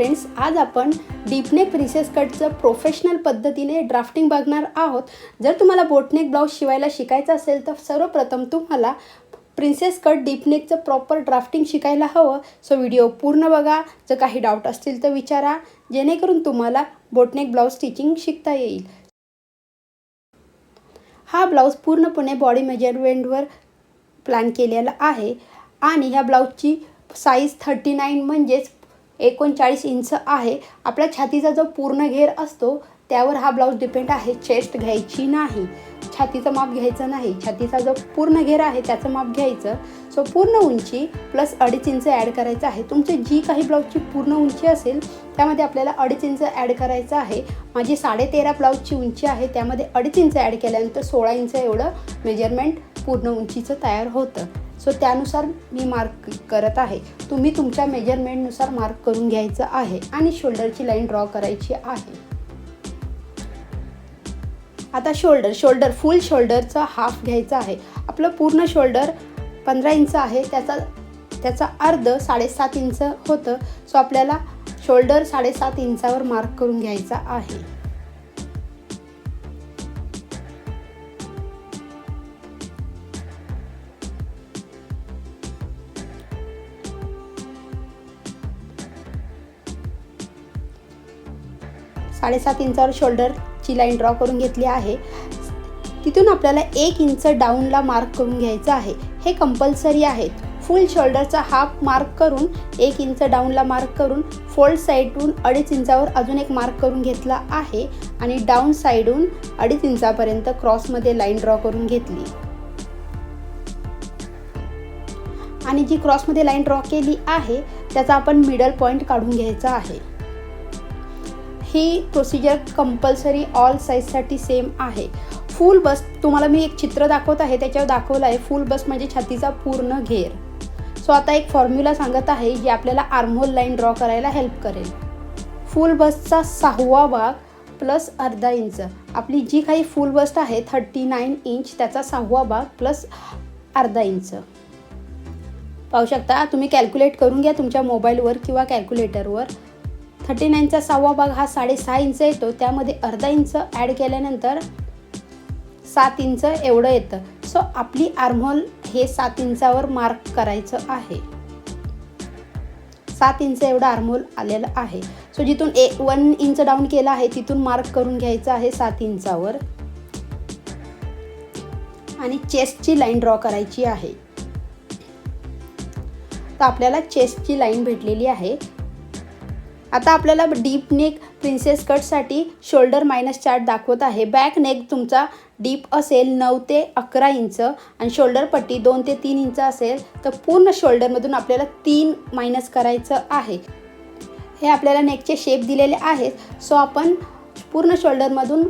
Friends, आज आपण deep neck princess कटचं professional पद्धतीने ड्राफ्टिंग बघणार आहोत। जर तुम्हाला बोटनेक ब्लाउज शिवायला शिकायचं असेल तर सर्वप्रथम तुम्हाला प्रिन्सेस कट डीपनेकचं प्रॉपर ड्राफ्टिंग शिकायला हवं। सो व्हिडिओ पूर्ण बघा। जर काही डाऊट असतील तर विचारा, जेणेकरून तुम्हाला बोटनेक ब्लाउज स्टिचिंग शिकता येईल। हा ब्लाउज पूर्णपणे बॉडी मेजरमेंटवर प्लॅन केलेला आहे आणि ह्या ब्लाउजची साइज 39 म्हणजेच 39 इंच आहे। आपल्या छातीचा जो पूर्ण घेर असतो त्यावर हा ब्लाउज डिपेंड आहे। चेस्ट घ्यायची नाही, छातीचं माप घ्यायचं नाही, छातीचा जो पूर्ण घेर आहे त्याचं माप घ्यायचं। सो पूर्ण उंची प्लस 2.5 इंच ॲड करायचं आहे। तुमची जी काही ब्लाउजची पूर्ण उंची असेल त्यामध्ये आपल्याला 2.5 इंच ॲड करायचं आहे। माझी 13.5 ब्लाउजची उंची आहे, त्यामध्ये 2.5 इंच ॲड केल्यानंतर 16 इंच एवढं मेजरमेंट पूर्ण उंचीचं तयार होतं। सो त्यानुसार मी मार्क करत आहे। तुम्ही तुमच्या मेजरमेंटनुसार मार्क करून घ्यायचं आहे आणि शोल्डरची लाईन ड्रॉ करायची आहे। आता शोल्डर फुल शोल्डरचा हाफ घ्यायचा आहे। आपलं पूर्ण शोल्डर 15 इंच आहे, त्याचा अर्ध 7.5 इंच होतं। सो आपल्याला शोल्डर 7.5 इंचावर मार्क करून घ्यायचा आहे। साडेसात इंचावर शोल्डरची लाईन ड्रॉ करून घेतली आहे। तिथून आपल्याला 1 इंच डाऊनला मार्क करून घ्यायचं आहे। हे कंपल्सरी आहे। फुल शोल्डरचा हाफ मार्क करून 1 इंच डाऊनला मार्क करून फोल्ड साईडून 2.5 इंचावर अजून एक मार्क करून घेतला आहे आणि डाऊन साईडून 2.5 इंचापर्यंत क्रॉसमध्ये लाईन ड्रॉ करून घेतली आणि जी क्रॉसमध्ये लाईन ड्रॉ केली आहे त्याचा आपण मिडल पॉईंट काढून घ्यायचा आहे। ही प्रोसिजर कंपल्सरी ऑल साईजसाठी सेम आहे। फुल बस्ट तुम्हाला मी एक चित्र दाखवत आहे, त्याच्यावर दाखवलं आहे फुल बस्ट म्हणजे छातीचा पूर्ण घेर। सो आता एक फॉर्म्युला सांगत आहे जे आपल्याला आर्महोल लाईन ड्रॉ करायला हेल्प करेल। फुल बस्टचा 6वा भाग प्लस अर्धा इंच, आपली जी काही फुल बस्ट आहे 39 इंच त्याचा 6वा भाग प्लस अर्धा इंच। पाहू शकता, तुम्ही कॅल्क्युलेट करून घ्या तुमच्या मोबाईलवर किंवा कॅल्क्युलेटरवर। 39चा 6वा भाग हा 6.5 इंच येतो, त्यामध्ये अर्धा इंच ॲड केल्यानंतर 7 इंच एवढं येतं। सो आपली आर्महोल हे 7 इंचावर मार्क करायचं आहे। 7 इंच एवढं आर्महोल आलेलं आहे। सो जिथून 1 इंच डाऊन केलं आहे तिथून मार्क करून घ्यायचं आहे 7 इंचावर आणि चेस्टची लाईन ड्रॉ करायची आहे। तर आपल्याला चेस्टची लाईन भेटलेली आहे। आता आपल्याला डीप नेक प्रिन्सेस कटसाठी शोल्डर -4 दाखवत आहे। बॅक नेक तुमचा डीप असेल 9 ते 11 इंच आणि शोल्डर पट्टी 2 ते 3 इंच असेल तर पूर्ण शोल्डरमधून आपल्याला 3 मायनस करायचं आहे। हे आपल्याला नेकचे शेप दिलेले आहेत। सो आपण पूर्ण शोल्डरमधून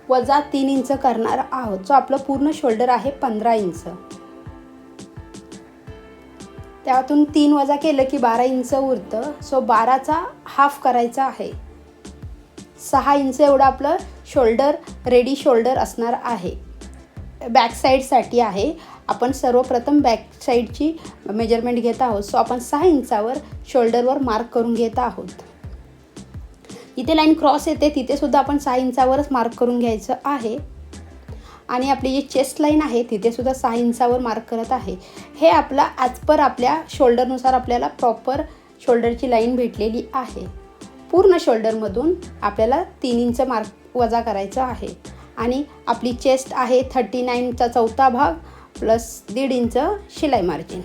वजा 3 इंच करणार आहोत। सो आपलं पूर्ण शोल्डर आहे 15 इंच। त्यातून 3 वजा केलं की 12 इंच उरतं। सो 12चा हाफ करायचा आहे। 6 इंच एवढं आपलं शोल्डर रेडी शोल्डर असणार आहे। बॅक साईडसाठी आहे। आपण सर्वप्रथम बॅक साईडची मेजरमेंट घेत आहोत। सो आपण 6 इंचावर शोल्डरवर मार्क करून घेत आहोत। इथे लाईन क्रॉस येते तिथे सुद्धा आपण 6 इंचावरच मार्क करून घ्यायचं आहे आणि आपली जी चेस्ट लाईन आहे तिथे सुद्धा 6 इंचावर मार्क करत आहे। हे आपला ॲज पर आपल्या शोल्डरनुसार आपल्याला प्रॉपर शोल्डरची लाईन भेटलेली आहे। पूर्ण शोल्डरमधून आपल्याला 3 इंच मार्क वजा करायचं आहे आणि आपली चेस्ट आहे 39चा 4था भाग प्लस 1.5 इंच शिलाई मार्जिन।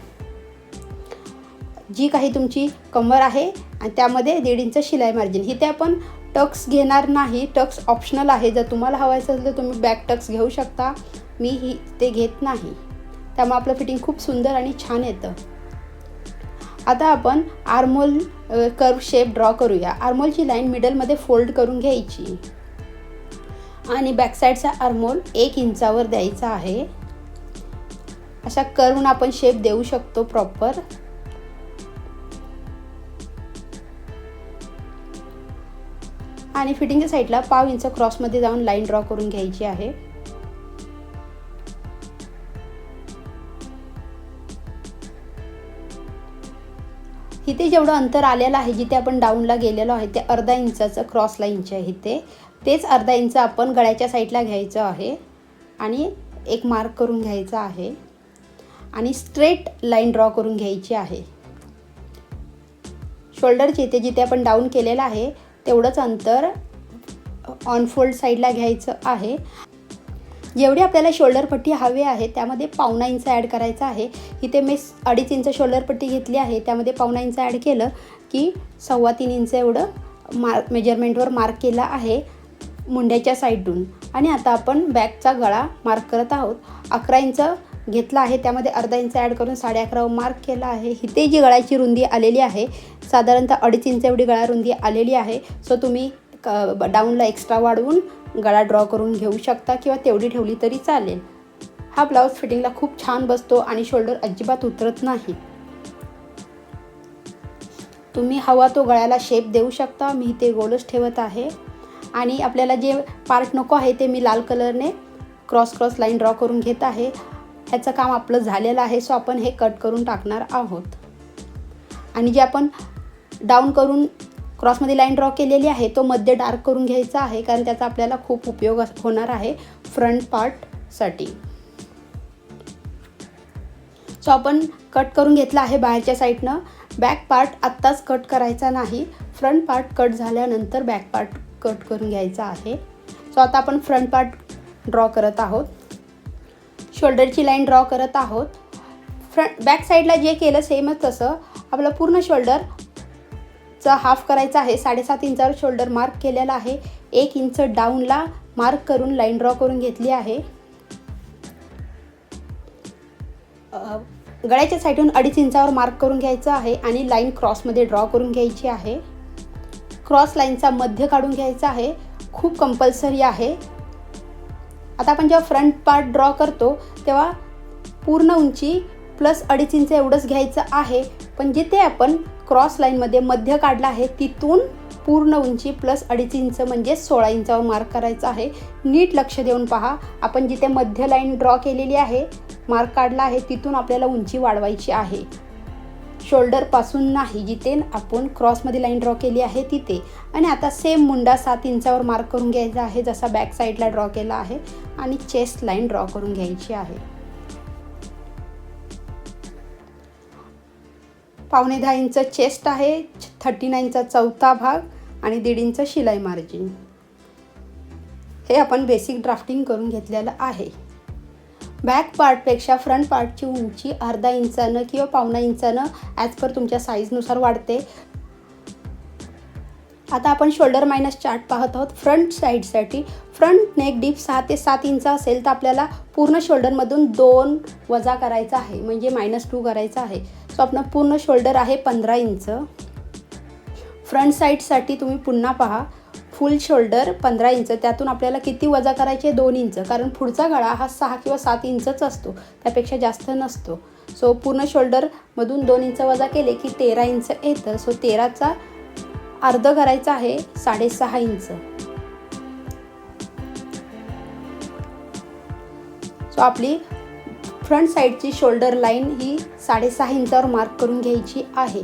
जी काही तुमची कंबर आहे आणि त्यामध्ये 1.5 इंच शिलाई मार्जिन। इथे आपण टक्स घेणार नाही, टक्स ऑप्शनल आहे। जर तुम्हाला हवायचं असेल तर तुम्ही बॅक टक्स घेऊ शकता, मी ते घेत नाही। त्यामुळे आपलं फिटिंग खूप सुंदर आणि छान येतं। आता आपण आर्महोल कर्व शेप ड्रॉ करूया। आर्महोलची लाईन मिडलमध्ये फोल्ड करून घ्यायची आणि बॅक साईडचा आर्महोल 1 इंचावर द्यायचा आहे। अशा कर्वून आपण शेप देऊ शकतो प्रॉपर। आणि फिटिंगच्या साईडला 1/2 इंच क्रॉसमध्ये जाऊन लाईन ड्रॉ करून घ्यायची आहे। इथे जेवढं अंतर आलेलं आहे, जिथे आपण डाऊनला गेलेलो आहे ते अर्धा इंचाचं क्रॉस लाईनचे आहे इथे. तेच अर्धा इंच आपण गळ्याच्या साईडला घ्यायचं आहे आणि एक मार्क करून घ्यायचा आहे आणि स्ट्रेट लाईन ड्रॉ करून घ्यायची आहे. शोल्डरचे इथे जिथे आपण डाऊन केलेलं आहे तेवढंच अंतर ऑन फोल्ड साईडला घ्यायचं आहे. जेवढी आपल्याला शोल्डर पट्टी हवी आहे त्यामध्ये 1.25 इंच ॲड करायचं आहे. इथे मी 2.5 इंच शोल्डर पट्टी घेतली आहे, त्यामध्ये 1.25 इंच ॲड केलं की 3.25 इंच एवढं मेजरमेंटवर मार्क केलं आहे मुंड्याच्या साईडून. आणि आता आपण बॅकचा गळा मार्क करत आहोत. 11 इंच घेतला आहे, त्यामध्ये अर्धा इंच ॲड करून 11.5 मार्क केला आहे. इथे जी गळ्याची रुंदी आलेली आहे साधारणतः 2.5 इंच एवढी गळा रुंदी आलेली आहे. सो तुम्ही डाऊनला एक्स्ट्रा वाढवून गळा ड्रॉ करून घेऊ शकता किंवा तेवढी ठेवली तरी चालेल. हा ब्लाऊज फिटिंगला खूप छान बसतो आणि शोल्डर अजिबात उतरत नाही. तुम्ही हवा तो गळ्याला शेप देऊ शकता. मी ते गोलच ठेवत आहे. आणि आपल्याला जे पार्ट नको आहे ते मी लाल कलरने क्रॉस लाईन ड्रॉ करून घेत आहे. ह्याचं काम आपलं झालेलं आहे. सो आपण हे कट करून टाकणार आहोत. आणि जे आपण डाऊन करून क्रॉसमध्ये लाईन ड्रॉ केलेली आहे तो मध्ये डार्क करून घ्यायचा आहे, कारण त्याचा आपल्याला खूप उपयोग होणार आहे फ्रंट पार्टसाठी. सो आपण कट करून घेतला आहे बाहेरच्या साईडनं. बॅक पार्ट आत्ताच कट करायचा नाही, फ्रंट पार्ट कट झाल्यानंतर बॅक पार्ट कट करून घ्यायचा आहे. सो आता आपण फ्रंट पार्ट ड्रॉ करत आहोत. शोल्डरची लाईन ड्रॉ करत आहोत. बॅक साईडला जे केलं सेमच तसं आपलं पूर्ण शोल्डरचा हाफ करायचा आहे. 7.5 इंचावर शोल्डर मार्क केलेला आहे. 1 इंच डाऊनला मार्क करून लाईन ड्रॉ करून घेतली आहे. गळ्याच्या साईडून 2.5 इंचावर मार्क करून घ्यायचं आहे आणि लाईन क्रॉसमध्ये ड्रॉ करून घ्यायची आहे. क्रॉस लाईनचा मध्य काढून घ्यायचा आहे. खूप कंपल्सरी आहे. आता आपण जेव्हा फ्रंट पार्ट ड्रॉ करतो तेव्हा पूर्ण उंची प्लस 2.5 इंच एवढंच घ्यायचं आहे. पण जिथे आपण क्रॉस लाईनमध्ये मध्य काढला आहे तिथून पूर्ण उंची प्लस 2.5 इंच म्हणजे 16 इंचावर मार्क करायचं आहे. नीट लक्ष देऊन पहा. आपण जिथे मध्य लाईन ड्रॉ केलेली आहे, मार्क काढला आहे, तिथून आपल्याला उंची वाढवायची आहे. शोल्डरपासून नाही, जिथे आपण क्रॉसमध्ये लाईन ड्रॉ केली आहे तिथे. आणि आता सेम मुंडा 7 इंचावर मार्क करून घ्यायचा आहे जसा बॅक साईडला ड्रॉ केला आहे. आणि चेस्ट लाईन ड्रॉ करून घ्यायची आहे. 9.25 इंच चेस्ट आहे, 39चा चौथा भाग आणि 1.5 इंच शिलाई मार्जिन. हे आपण बेसिक ड्राफ्टिंग करून घेतलेलं आहे. बॅक पार्टपेक्षा फ्रंट पार्टची उंची अर्धा इंचानं किंवा 1.25 इंचानं ॲज पर तुमच्या साईजनुसार वाढते. आता आपण शोल्डर मायनस चार्ट पाहत आहोत. फ्रंट साईडसाठी फ्रंट नेक डीप 6 ते 7 इंच असेल तर आपल्याला पूर्ण शोल्डरमधून 2 वजा करायचा आहे, म्हणजे -2 करायचा आहे. सो आपलं पूर्ण शोल्डर आहे 15 इंच. फ्रंट साईडसाठी तुम्ही पुन्हा पहा, फुल शोल्डर 15 इंच, त्यातून आपल्याला किती वजा करायचे 2 इंच, कारण पुढचा गळा हा 6 किंवा 7 इंचच असतो, त्यापेक्षा जास्त नसतो. सो पूर्ण शोल्डरमधून 2 इंच वजा केले की 13 इंच येतं. सो 13चा अर्ध करायचा आहे 6.5 इंच. सो आपली फ्रंट साईडची शोल्डर लाईन ही 6.5 इंचावर मार्क करून घ्यायची आहे.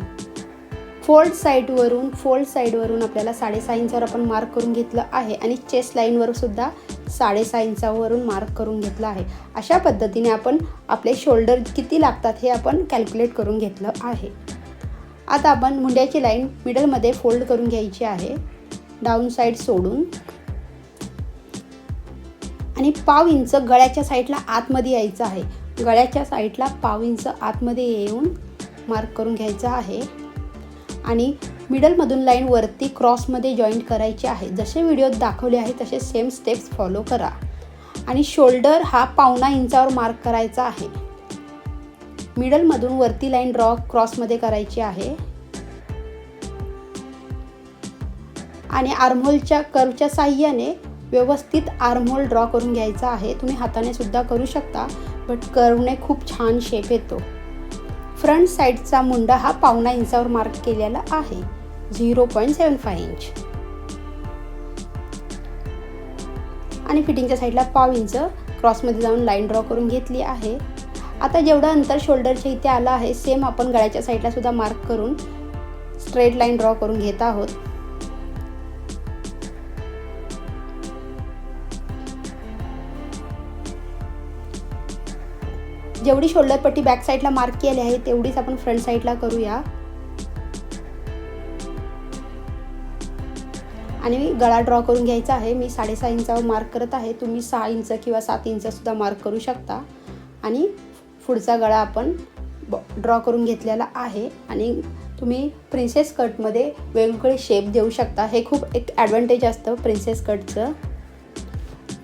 फोल्ड साईडवरून आपल्याला 6.5 इंचावर आपण मार्क करून घेतलं आहे आणि चेस्ट लाईनवर सुद्धा 6.5 इंचावरून मार्क करून घेतलं आहे. अशा पद्धतीने आपण आपले शोल्डर किती लागतात हे आपण कॅल्क्युलेट करून घेतलं आहे. आता आपण मुंड्याची लाईन मिडलमध्ये फोल्ड करून घ्यायची आहे, डाऊन साईड सोडून, आणि 1/2 इंच गळ्याच्या साईडला आतमध्ये यायचं आहे. गळ्याच्या साईडला 1/2 इंच आतमध्ये येऊन मार्क करून घ्यायचं आहे. आणि मिडलमधून लाईन वरती क्रॉसमध्ये जॉईंट करायची आहे. जसे व्हिडिओत दाखवले आहे तसे सेम स्टेप्स फॉलो करा. आणि शोल्डर हा 1.25 इंचावर मार्क करायचा आहे. मिडलमधून वरती लाईन ड्रॉ क्रॉसमध्ये करायची आहे. आणि आर्महोलच्या कर्वच्या साहाय्याने व्यवस्थित आर्महोल ड्रॉ करून घ्यायचा आहे. तुम्ही हाताने सुद्धा करू शकता, बट कर्वने खूप छान शेप येतो. फ्रंट साईडचा मुंडा हा 1.25 इंचावर मार्क केलेला आहे, 0.75 इंच. आणि फिटिंगच्या साईडला 1/2 इंच क्रॉसमध्ये जाऊन लाईन ड्रॉ करून घेतली आहे. आता जेवढं अंतर शोल्डरच्या इथे आलं आहे सेम आपण गळ्याच्या साईडला सुद्धा मार्क करून स्ट्रेट लाईन ड्रॉ करून घेत आहोत. जेवढी शोल्डर पट्टी बॅक साईडला मार्क केली आहे तेवढीच आपण फ्रंट साईडला करूया. आणि गळा ड्रॉ करून घ्यायचा आहे. मी 6.5 इंचावर मार्क करत आहे. तुम्ही 6 इंच किंवा 7 इंच सुद्धा मार्क करू शकता. आणि पुढचा गळा आपण ड्रॉ करून घेतलेला आहे. आणि तुम्ही प्रिन्सेस कटमध्ये वेगवेगळे शेप देऊ शकता. हे खूप एक ॲडव्हान्टेज असतं प्रिन्सेस कटचं.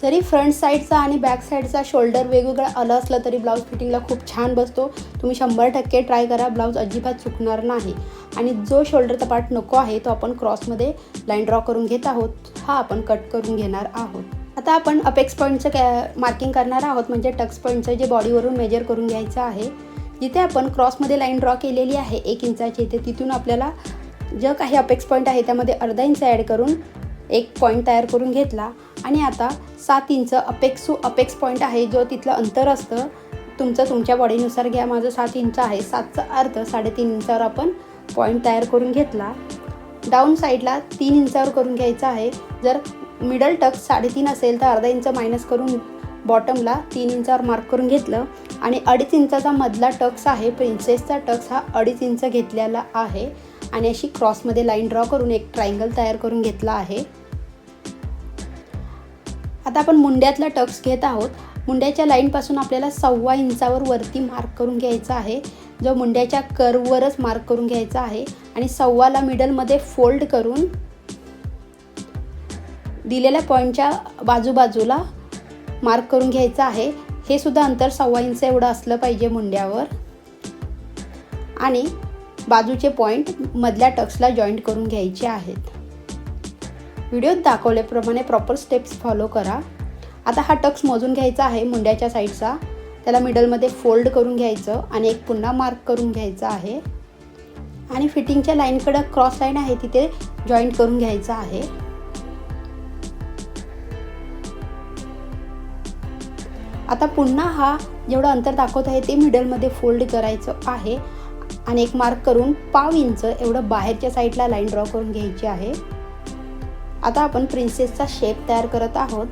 जरी फ्रंट साईडचा आणि बॅक साईडचा शोल्डर वेगवेगळा आलं असलं तरी ब्लाऊज फिटिंगला खूप छान बसतो. तुम्ही 100% ट्राय करा, ब्लाऊज अजिबात चुकणार नाही. आणि जो शोल्डरचा पार्ट नको आहे तो आपण क्रॉसमध्ये लाईन ड्रॉ करून घेत आहोत. हा आपण कट करून घेणार आहोत. आता आपण अपेक्स पॉईंटचं मार्किंग करणार आहोत, म्हणजे टक्स पॉईंटचं जे बॉडीवरून मेजर करून घ्यायचं आहे. जिथे आपण क्रॉसमध्ये लाईन ड्रॉ केलेली आहे 1 इंचाची, ते तिथून आपल्याला जे काही अपेक्स पॉईंट आहे त्यामध्ये अर्धा इंच ॲड करून एक पॉईंट तयार करून घेतला. आणि आता 7 इंच अपेक्स पॉईंट आहे जो तिथलं अंतर असतं. तुमच्या बॉडीनुसार घ्या. माझं 7 इंच आहे. 7चा अर्थ 3.5 इंचावर आपण पॉईंट तयार करून घेतला. डाऊन साईडला 3 इंचावर करून घ्यायचा आहे. जर मिडल टक्स 3.5 असेल तर अर्धा इंच मायनस करून बॉटमला 3 इंचावर मार्क करून घेतलं. आणि 2.5 इंचाचा मधला टक्स आहे, प्रिन्सेसचा टक्स हा 2.5 इंच घेतलेला आहे. आणि अशी क्रॉसमध्ये लाईन ड्रॉ करून एक ट्रायंगल तयार करून घेतला आहे. आता आपण मुंड्यातला टक्स घेत आहोत. मुंड्याच्या लाईनपासून आपल्याला 1.25 इंचावर वरती मार्क करून घ्यायचा आहे. जो मुंड्याच्या कर्ववरच मार्क करून घ्यायचा आहे. आणि 1.25ला मिडलमध्ये फोल्ड करून दिलेल्या पॉईंटच्या बाजूबाजूला मार्क करून घ्यायचं आहे. हे सुद्धा अंतर 1.25 इंच एवढं असलं पाहिजे मुंड्यावर. आणि बाजूचे पॉईंट मधल्या टक्सला जॉईंट करून घ्यायचे आहेत. व्हिडिओत दाखवल्याप्रमाणे प्रॉपर स्टेप्स फॉलो करा. आता हा टक्स मोजून घ्यायचा आहे मुंड्याच्या साईडचा. त्याला मिडलमध्ये फोल्ड करून घ्यायचं आणि एक पुन्हा मार्क करून घ्यायचा आहे. आणि फिटिंगच्या लाईनकडे क्रॉस लाईन आहे तिथे जॉईंट करून घ्यायचं आहे. आता पुन्हा हा जेवढं अंतर दाखवत आहे ते मिडलमध्ये फोल्ड करायचं आहे. आणि एक मार्क करून 1/2 इंच एवढं बाहेरच्या साईडला लाईन ड्रॉ करून घ्यायची आहे. आता आपण प्रिन्सेसचा शेप तयार करत आहोत.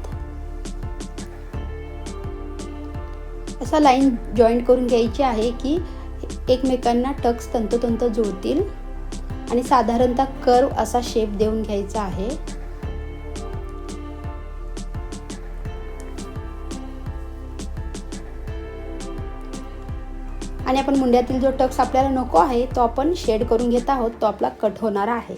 असा लाईन जॉईंट करून घ्यायची आहे की एकमेकांना टक्स तंतोतंत जुळतील. आणि साधारणतः कर्व असा शेप देऊन घ्यायचा आहे. आणि आपण मुंड्यातील जो टक्स आपल्याला नको आहे तो आपण शेड करून घेत आहोत. तो आपला कट होणार आहे.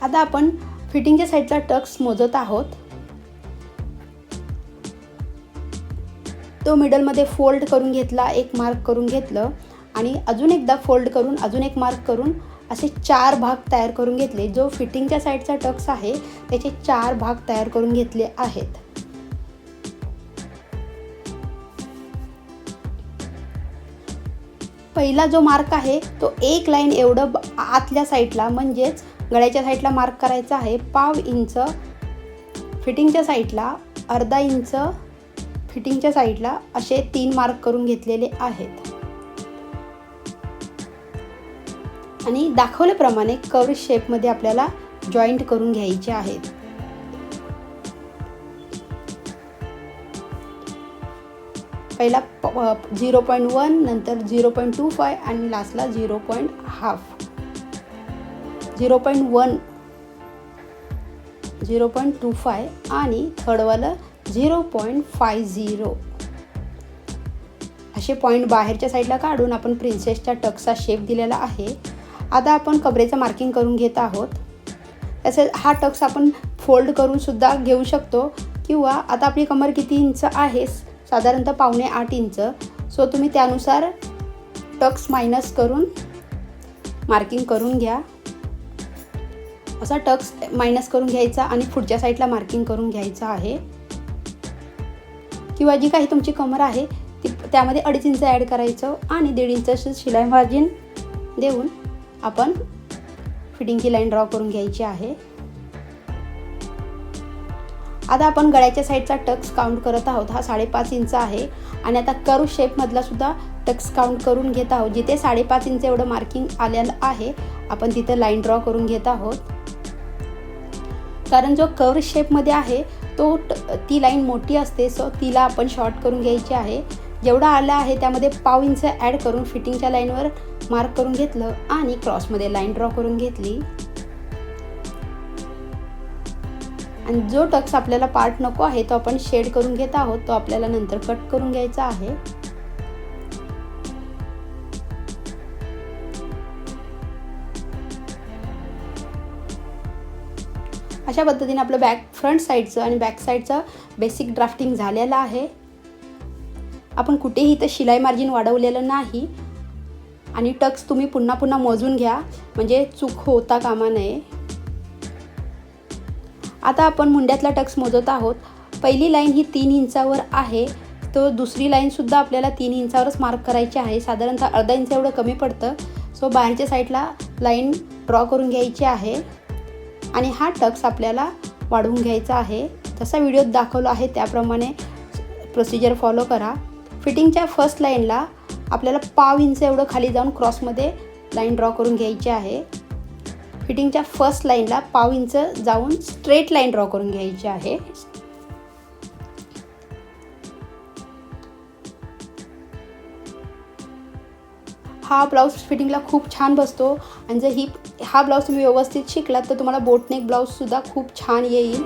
आता आपण फिटिंगच्या साईडचा टक्स मोजत आहोत. तो मिडलमध्ये फोल्ड करून घेतला, एक मार्क करून घेतलं आणि अजून एकदा फोल्ड करून अजून एक मार्क करून असे 4 भाग तयार करून घेतले. जो फिटिंगच्या साईडचा टक्स आहे त्याचे 4 भाग तयार करून घेतले आहेत. पहिला जो मार्क आहे तो एक लाईन एवढं आतल्या साईडला म्हणजेच गळ्याच्या साईडला मार्क करायचा आहे. 1/2 इंच फिटिंगच्या साईडला, अर्धा इंच फिटिंगच्या साईडला असे 3 मार्क करून घेतलेले आहेत. आणि दाखवल्याप्रमाणे कर्व शेपमध्ये आपल्याला जॉईंट करून घ्यायचे आहेत. पहिला 0.1 नंतर 0.25 आणि लास्टला 0.5. 0.1 0.25 आणि थर्डवालं 0.50. असे पॉईंट बाहेरच्या साईडला काढून आपण प्रिन्सेसच्या टक्सचा शेप दिलेला आहे. आता आपण कमरेचं मार्किंग करून घेत आहोत. तसेच हा टक्स आपण फोल्ड करून सुद्धा घेऊ शकतो किंवा आता आपली कमर किती इंच आहे, साधारणतः 7.25 इंच. सो तुम्ही त्यानुसार टक्स मायनस करून मार्किंग करून घ्या. असा टक्स मायनस करून घ्यायचा आणि पुढच्या साईडला मार्किंग करून घ्यायचं आहे. किंवा जी काही तुमची कमर आहे ती त्यामध्ये 2.5 इंच ॲड करायचं आणि 1.5 इंच शिलाई मार्जिन देऊन आपण फिटिंगची लाईन ड्रॉ करून घ्यायची आहे. आता आपण गळ्याच्या साईडचा टक्स काउंट करत आहोत. हा 5.5 इंच आहे आणि आता कर्व शेपमधला सुद्धा टक्स काउंट करून घेत आहोत. जिथे 5.5 इंच एवढं मार्किंग आलेलं आहे आपण तिथे लाईन ड्रॉ करून घेत आहोत. कारण जो कर्व शेपमध्ये आहे ती लाईन मोठी असते, सो तिला आपण शॉर्ट करून घ्यायची आहे. जेवढा आला आहे त्यामध्ये 1/2 इंच ॲड करून फिटिंगच्या लाईनवर मार्क करून घेतलं आणि क्रॉसमध्ये लाईन ड्रॉ करून घेतली. आणि जो टक्स आपल्याला पार्ट नको आहे तो आपण शेड करून घेत आहोत, तो आपल्याला नंतर कट करून घ्यायचा आहे. अशा पद्धतीने आपलं फ्रंट साईडचं आणि बॅक साईडचं बेसिक ड्राफ्टिंग झालेलं आहे. आपण कुठेही इथं शिलाई मार्जिन वाढवलेलं नाही आणि टक्स तुम्ही पुन्हा पुन्हा मोजून घ्या म्हणजे चूक होता कामा नये. आता आपण मुंड्यातला टक्स मोजत आहोत. पहिली लाईन ही 3 इंचावर आहे, तो दुसरी लाईनसुद्धा आपल्याला 3 इंचावरच मार्क करायची आहे. साधारणतः अर्धा इंच एवढं कमी पडतं, सो बाहेरच्या साईडला लाईन ड्रॉ करून घ्यायची आहे आणि हा टक्स आपल्याला वाढवून घ्यायचा आहे. जसा व्हिडिओत दाखवला आहे त्याप्रमाणे प्रोसिजर फॉलो करा. फिटिंगच्या फर्स्ट लाईनला आपल्याला 1/2 इंच एवढं खाली जाऊन क्रॉसमध्ये लाईन ड्रॉ करून घ्यायची आहे. फिटिंगच्या फर्स्ट लाईनला 1/2 इंच जाऊन स्ट्रेट लाईन ड्रॉ करून घ्यायची आहे. हा ब्लाऊज फिटिंगला खूप छान बसतो आणि जर हा ब्लाऊज तुम्ही व्यवस्थित शिकलात तर तुम्हाला बोटनेक ब्लाऊजसुद्धा खूप छान येईल.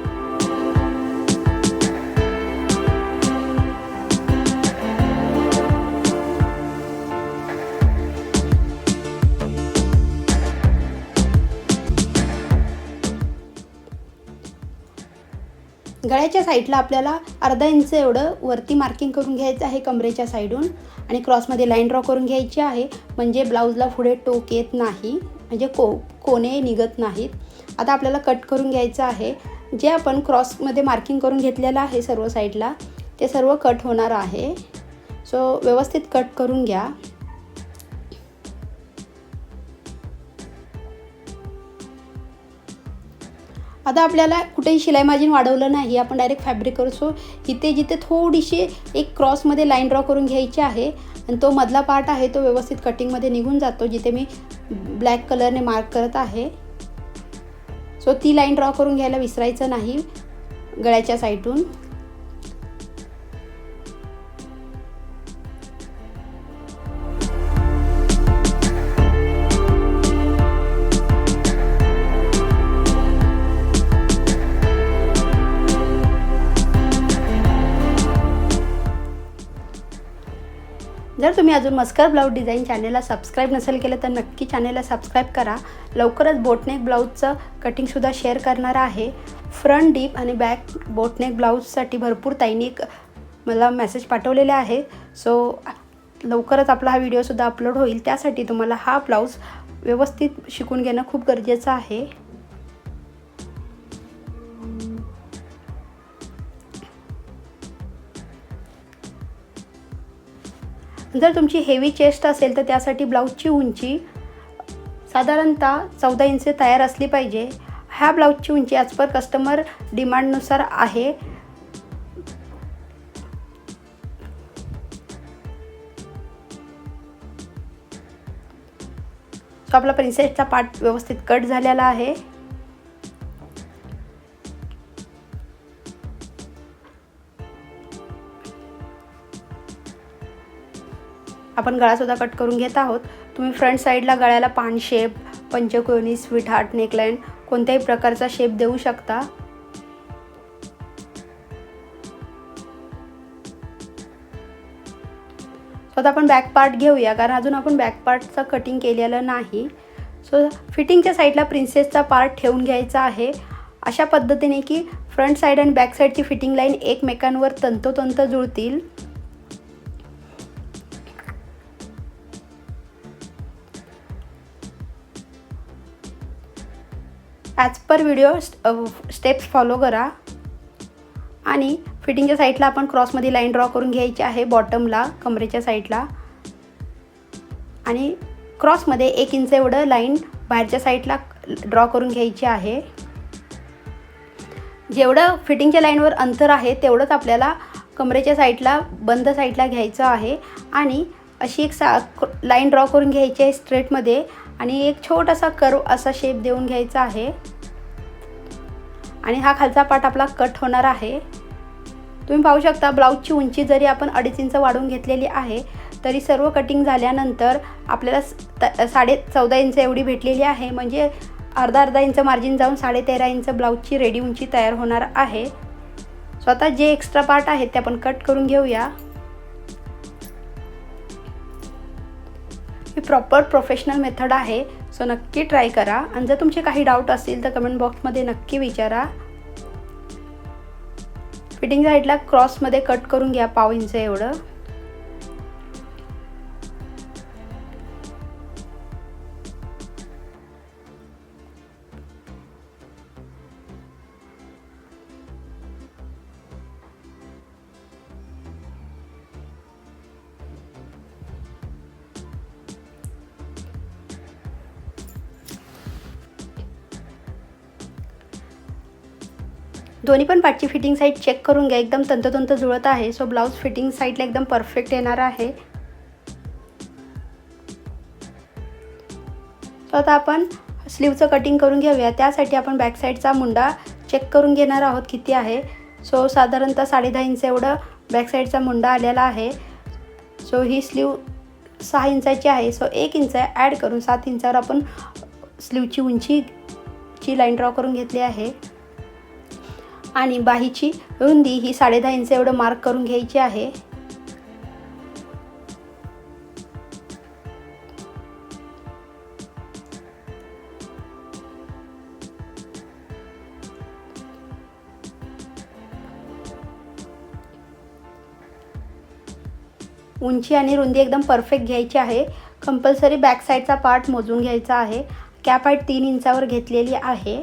गळ्याच्या साईडला आपल्याला अर्धा इंच एवढं वरती मार्किंग करून घ्यायचं आहे कमरेच्या साईडून आणि क्रॉसमध्ये लाईन ड्रॉ करून घ्यायची आहे म्हणजे ब्लाऊजला पुढे टोक येत नाही, म्हणजे कोणे निघत नाहीत. आता आपल्याला कट करून घ्यायचं आहे. जे आपण क्रॉसमध्ये मार्किंग करून घेतलेलं आहे सर्व साईडला ते सर्व कट होणार आहे, सो व्यवस्थित कट करून घ्या. आता आपल्याला कुठेही शिलाई मार्जिन वाढवलं नाही, आपण डायरेक्ट फॅब्रिक करू. सो इथे जिथे थोडीशी एक क्रॉसमध्ये लाईन ड्रॉ करून घ्यायची आहे आणि तो मधला पार्ट आहे तो व्यवस्थित कटिंगमध्ये निघून जातो जिथे मी ब्लॅक कलरने मार्क करत आहे. सो ती लाईन ड्रॉ करून घ्यायला विसरायचं नाही गळ्याच्या साईडून. जर तुम्ही अजून मस्कर ब्लाऊज डिझाईन चॅनलला सबस्क्राईब नसेल केलं तर नक्की चॅनलला सबस्क्राईब करा. लवकरच बोटनेक ब्लाऊजचं कटिंगसुद्धा शेअर करणार आहे. फ्रंट डीप आणि बॅक बोटनेक ब्लाऊजसाठी भरपूर ताईंनी मला मेसेज पाठवलेले आहे, सो लवकरच आपला हा व्हिडिओसुद्धा अपलोड होईल. त्यासाठी तुम्हाला हा ब्लाऊज व्यवस्थित शिकून घेणं खूप गरजेचं आहे. जर तुमची हेवी चेस्ट असेल तर त्यासाठी ब्लाऊजची उंची साधारणतः 14 इंच तयार असली पाहिजे. ह्या ब्लाऊजची उंची ॲज पर कस्टमर डिमांडनुसार आहे. सो आपला प्रिन्सेसचा पार्ट व्यवस्थित कट झालेला आहे. आपण गळासुद्धा कट करून घेत आहोत. तुम्ही फ्रंट साईडला गळ्याला पान शेप, पंचकोनी, स्वीट हार्ट, नेकलाईन कोणत्याही प्रकारचा शेप देऊ शकता. सो आता आपण बॅक पार्ट घेऊया कारण अजून आपण बॅक पार्टचं कटिंग केलेलं नाही. सो फिटिंगच्या साईडला प्रिन्सेसचा पार्ट ठेवून घ्यायचा आहे अशा पद्धतीने की फ्रंट साईड आणि बॅक साईडची फिटिंग लाईन एकमेकांवर तंतोतंत जुळतील. As per video steps follow करा आणि फिटिंगच्या साईडला आपण क्रॉसमध्ये लाईन ड्रॉ करून घ्यायची आहे बॉटमला कमरेच्या साईडला आणि क्रॉसमध्ये 1 इंच एवढं लाईन बाहेरच्या साईडला ड्रॉ करून घ्यायची आहे. जेवढं फिटिंगच्या लाईनवर अंतर आहे तेवढंच आपल्याला कमरेच्या साईडला बंद साईडला घ्यायचं आहे आणि अशी एक लाईन ड्रॉ करून घ्यायची आहे स्ट्रेटमध्ये आणि एक छोटासा कर्व असा शेप देऊन घ्यायचा आहे आणि हा खालचा पार्ट आपला कट होणार आहे। तुम्ही पाहू शकता ब्लाऊजची उंची जरी आपण 2.5 इंच वाढवून घेतलेली आहे तरी सर्व कटिंग झाल्यानंतर आपल्याला 14.5 इंच एवढी भेटलेली आहे, म्हणजे अर्धा इंच मार्जिन जाऊन 13.5 इंच ब्लाऊजची रेडी उंची तयार होणार आहे। स्वतः जे एक्स्ट्रा पार्ट आहेत ते आपण कट करून घेऊया। ही प्रॉपर प्रोफेशनल मेथड आहे, सो नक्की ट्राय करा आणि जर तुमचे काही डाऊट असतील तर कमेंट बॉक्समध्ये नक्की विचारा। फिटिंग साईडला क्रॉसमध्ये कट करून घ्या 1/2 इंच एवढं। दोन्ही पण पाठची फिटिंग साईड चेक करून घ्या, एकदम तंतोतंत जुळत आहे, सो ब्लाऊज फिटिंग साईडला एकदम परफेक्ट येणार आहे। सो आता आपण स्लीवचं कटिंग करून घेऊया। त्यासाठी आपण बॅक साईडचा मुंडा चेक करून घेणार आहोत किती आहे। सो साधारणतः 10.5 इंच एवढं बॅक साईडचा मुंडा आलेला आहे। सो ही स्लीव 6 इंचाची आहे, सो 1 इंच ॲड करून 7 इंचावर आपण स्लीवची उंचीची लाईन ड्रॉ करून घेतली आहे आणि बाहीची रुंदी ही 10.5 इंच एवढं मार्क करून घ्यायची आहे। उंची आणि रुंदी एकदम परफेक्ट घ्यायची आहे। कंपल्सरी बॅक साईडचा पार्ट मोजून घ्यायचा आहे। कॅप हाईट 3 इंचावर घेतलेली आहे।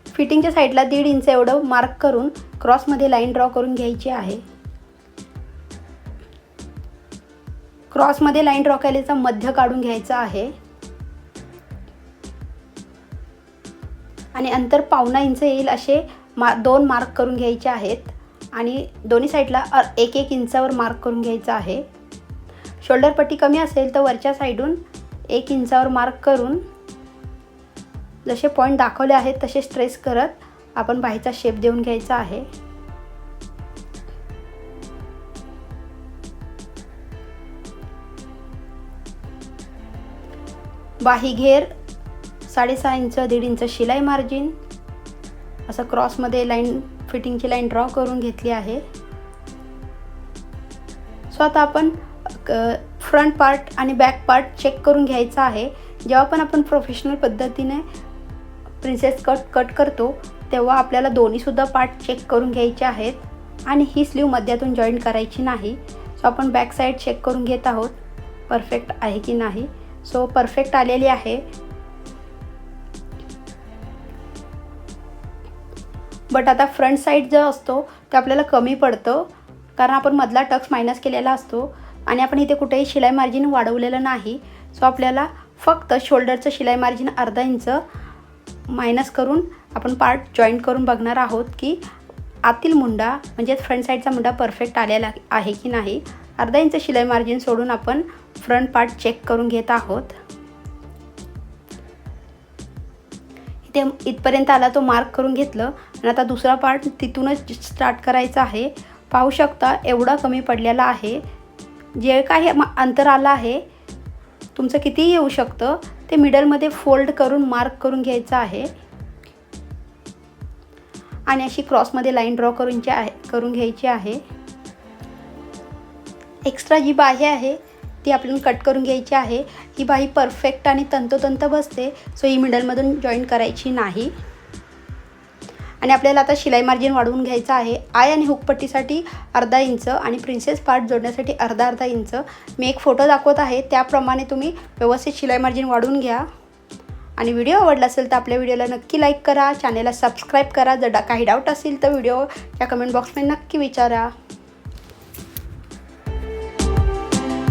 फिटिंगच्या साईडला 1.5 इंच एवढं मार्क करून क्रॉसमध्ये लाईन ड्रॉ करून घ्यायची आहे। क्रॉसमध्ये लाईन ड्रॉ केल्याचा मध्य काढून घ्यायचा आहे आणि अंतर 1/2 इंच येईल असे 2 मार्क करून घ्यायचे आहेत आणि दोन्ही साईडला 1-1 इंचावर मार्क करून घ्यायचा आहे। शोल्डर पट्टी कमी असेल तर वरच्या साईडून 1 इंचावर मार्क करून जसे पॉईंट दाखवले आहेत तसे स्ट्रेस करत आपण बाहीचा शेप देऊन घ्यायचा आहे। बाही घेर 6.5 इंच 1.5 इंच शिलाई मार्जिन असं क्रॉसमध्ये लाईन फिटिंगची लाईन ड्रॉ करून घेतली आहे। सो आता आपण फ्रंट पार्ट आणि बॅक पार्ट चेक करून घ्यायचा आहे। जेव्हा पण आपण प्रोफेशनल पद्धतीने प्रिन्सेस कट करतो तेव्हा आपल्याला दोन्हीसुद्धा पार्ट चेक करून घ्यायचे आहेत आणि ही स्लीव मध्यातून जॉईंट करायची नाही। सो आपण बॅक साईड चेक करून घेत आहोत परफेक्ट आहे की नाही। सो परफेक्ट आलेली आहे, बट आता फ्रंट साईड जो असतो ते आपल्याला कमी पडतं कारण आपण मधला टक्स मायनस केलेला असतो आणि आपण इथे कुठेही शिलाई मार्जिन वाढवलेलं नाही। सो आपल्याला फक्त शोल्डरचं शिलाई मार्जिन 1/2 इंच मायनस करून आपण पार्ट जॉईंट करून बघणार आहोत की आतील मुंडा म्हणजे फ्रंट साईडचा मुंडा परफेक्ट आलेला आहे की नाही। 1/2 इंच शिलाई मार्जिन सोडून आपण फ्रंट पार्ट चेक करून घेत आहोत। इथे इथपर्यंत आला तो मार्क करून घेतलं आणि आता दुसरा पार्ट तिथूनच स्टार्ट करायचा आहे। पाहू शकता एवढा कमी पडलेला आहे। जे काही अंतर आलं आहे तुमचं कितीही येऊ शकतं ते मिडलमध्ये फोल्ड करून मार्क करून घ्यायचं आहे आणि अशी क्रॉसमध्ये लाईन ड्रॉ करून घ्यायची आहे। एक्स्ट्रा जी बाही आहे ती आपल्याला कट करून घ्यायची आहे। ही बाही परफेक्ट आणि तंतोतंत बसते, सो ही मिडलमधून जॉईंट करायची नाही आणि आपल्याला आता शिलाई मार्जिन वाढवून घ्यायचं आहे। आय आणि हुकपट्टीसाठी 1/2 इंच आणि प्रिन्सेस पार्ट जोडण्यासाठी अर्धा इंच मी एक फोटो दाखवत आहे, त्याप्रमाणे तुम्ही व्यवस्थित शिलाई मार्जिन वाढवून घ्या। आणि व्हिडिओ आवडला असेल तर आपल्या व्हिडिओला नक्की लाईक करा, चॅनेलला सबस्क्राईब करा। जर काही डाऊट असेल तर व्हिडिओच्या कमेंट बॉक्समध्ये नक्की विचारा।